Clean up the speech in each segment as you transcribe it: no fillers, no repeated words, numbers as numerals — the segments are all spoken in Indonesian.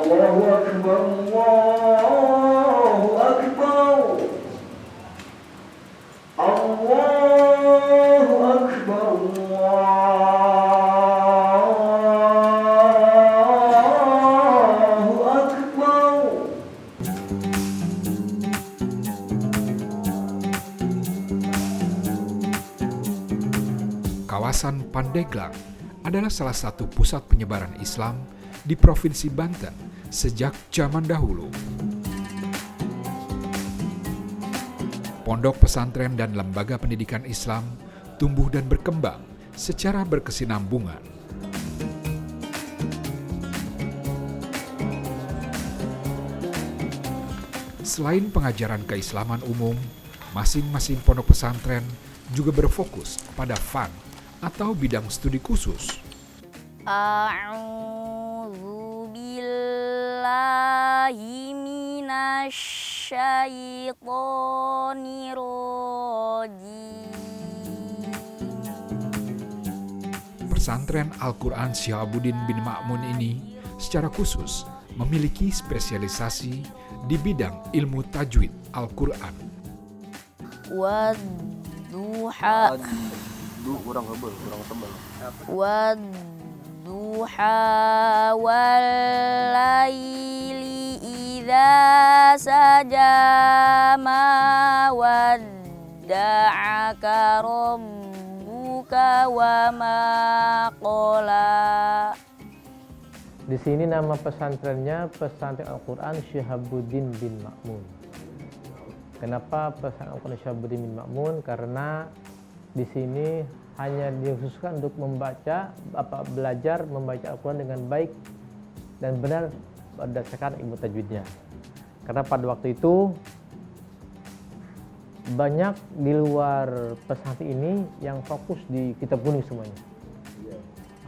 Allahu Akbar, Allahu Akbar, Allahu Akbar, Allahu Akbar. Kawasan Pandeglang adalah salah satu pusat penyebaran Islam di Provinsi Banten sejak zaman dahulu. Pondok pesantren dan lembaga pendidikan Islam tumbuh dan berkembang secara berkesinambungan. Selain pengajaran keislaman umum, masing-masing pondok pesantren juga berfokus pada FAN atau bidang studi khusus. A'udzu billahi minasyaitonir rajim. Pesantren Al-Quran Syihabuddin bin Ma'mun ini secara khusus memiliki spesialisasi di bidang ilmu tajwid Al-Quran. Wadduha kurang tebal. Wadduha wallaili idza saja ma wadda'aka rabbuka wa ma qala. Di sini nama pesantrennya Pesantren Al-Quran Syihabuddin bin Ma'mun. Kenapa Pesantren Al-Quran Syihabuddin bin Ma'mun? Karena di sini hanya dikhususkan untuk belajar membaca Al-Quran dengan baik dan benar berdasarkan ilmu tajwidnya. Karena pada waktu itu banyak di luar pesantren ini yang fokus di kitab kuning semuanya.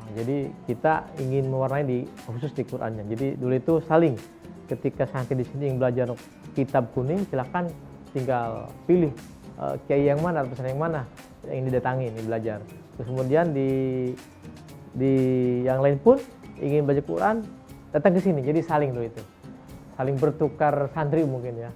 Nah, jadi kita ingin mewarnai khusus di Qurannya. Jadi dulu itu saling, ketika santri di sini yang belajar kitab kuning, silakan tinggal pilih kiai yang mana, pesantren yang mana yang didatangi ini belajar. Terus kemudian di yang lain pun ingin baca Quran datang ke sini. Jadi saling dulu itu, saling bertukar santri mungkin ya.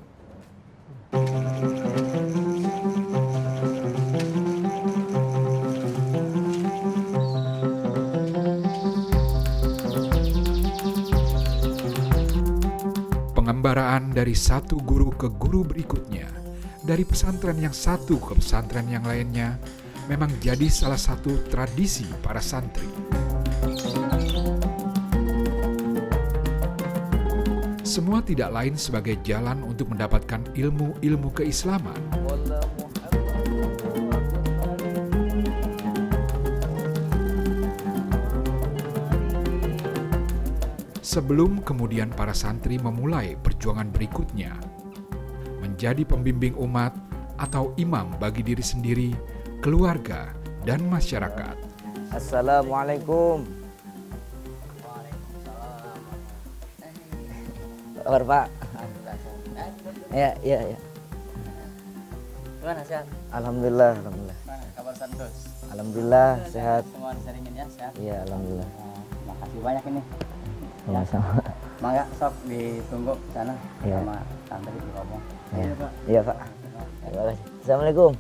Pengembaraan dari satu guru ke guru berikutnya, dari pesantren yang satu ke pesantren yang lainnya, memang jadi salah satu tradisi para santri. Semua tidak lain sebagai jalan untuk mendapatkan ilmu-ilmu keislaman. Sebelum kemudian para santri memulai perjuangan berikutnya, menjadi pembimbing umat atau imam bagi diri sendiri, keluarga, dan masyarakat. Assalamualaikum. Kabar Pak? Ya. Gimana sehat? Alhamdulillah. Mana kabar Santos? Alhamdulillah sehat. Semua diseringin ya sehat? Iya, alhamdulillah. Makasih banyak ini. Sama-sama. Mangga sok ditunggu sana Iya. sama santri di ngomong. Iya, iya Pak. Terima kasih. Assalamualaikum.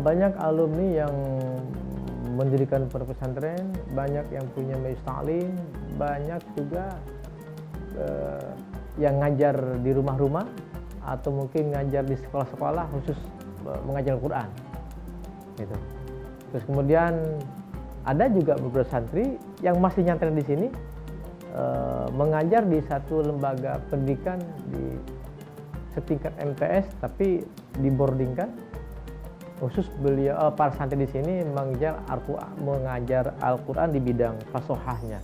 Banyak alumni yang mendirikan pondok pesantren, banyak yang punya majelis taklim, banyak juga yang ngajar di rumah-rumah atau mungkin ngajar di sekolah-sekolah khusus mengajar Al-Quran. Gitu. Terus kemudian ada juga beberapa santri yang masih nyantren di sini mengajar di satu lembaga pendidikan di setingkat MTS, tapi diboardingkan. Khusus beliau para santri di sini mengajar Al-Quran di bidang fasohahnya.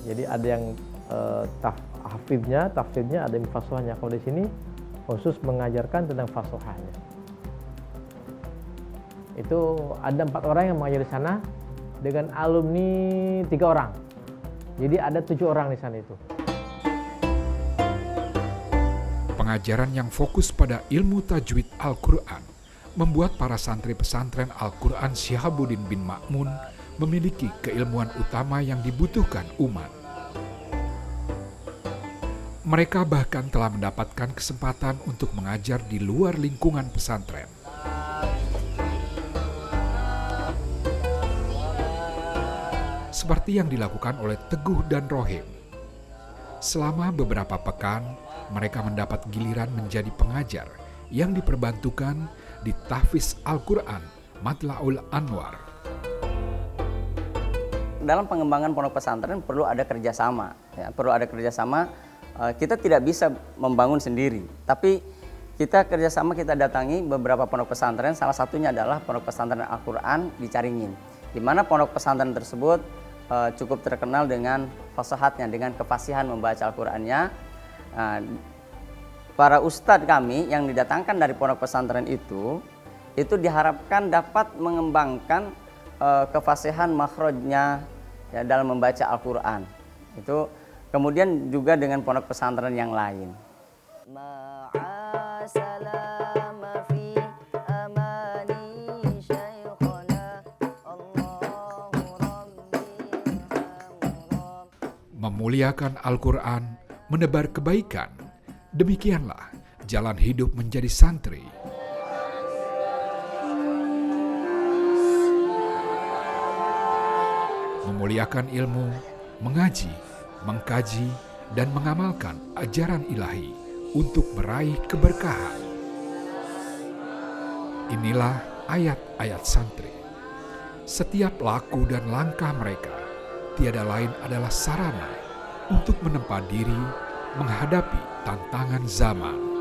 Jadi ada yang tafsirnya, ada yang fasohahnya. Kalau di sini khusus mengajarkan tentang fasohahnya. Itu ada 4 orang yang mengajar di sana dengan alumni 3 orang. Jadi ada 7 orang di sana itu. Pengajaran yang fokus pada ilmu tajwid Al-Quran membuat para santri pesantren Al-Quran Syihabuddin bin Ma'mun memiliki keilmuan utama yang dibutuhkan umat. Mereka bahkan telah mendapatkan kesempatan untuk mengajar di luar lingkungan pesantren. Seperti yang dilakukan oleh Teguh dan Rohim. Selama beberapa pekan, mereka mendapat giliran menjadi pengajar yang diperbantukan di Tahfiz Al-Quran Matla'ul Anwar. Dalam pengembangan pondok pesantren perlu ada kerjasama. Ya, perlu ada kerjasama. Kita tidak bisa membangun sendiri, tapi kita kerjasama, kita datangi beberapa pondok pesantren. Salah satunya adalah pondok pesantren Al-Quran di Caringin, di mana pondok pesantren tersebut cukup terkenal dengan fasahatnya, dengan kefasihan membaca Al-Qurannya. Para ustadz kami yang didatangkan dari pondok pesantren itu diharapkan dapat mengembangkan kefasihan makhrajnya ya, dalam membaca Al-Quran. Itu kemudian juga dengan pondok pesantren yang lain. Memuliakan Al-Quran, menebar kebaikan. Demikianlah jalan hidup menjadi santri. Memuliakan ilmu, mengaji, mengkaji, dan mengamalkan ajaran ilahi untuk meraih keberkahan. Inilah ayat-ayat santri. Setiap laku dan langkah mereka tiada lain adalah sarana untuk menempa diri menghadapi tantangan zaman.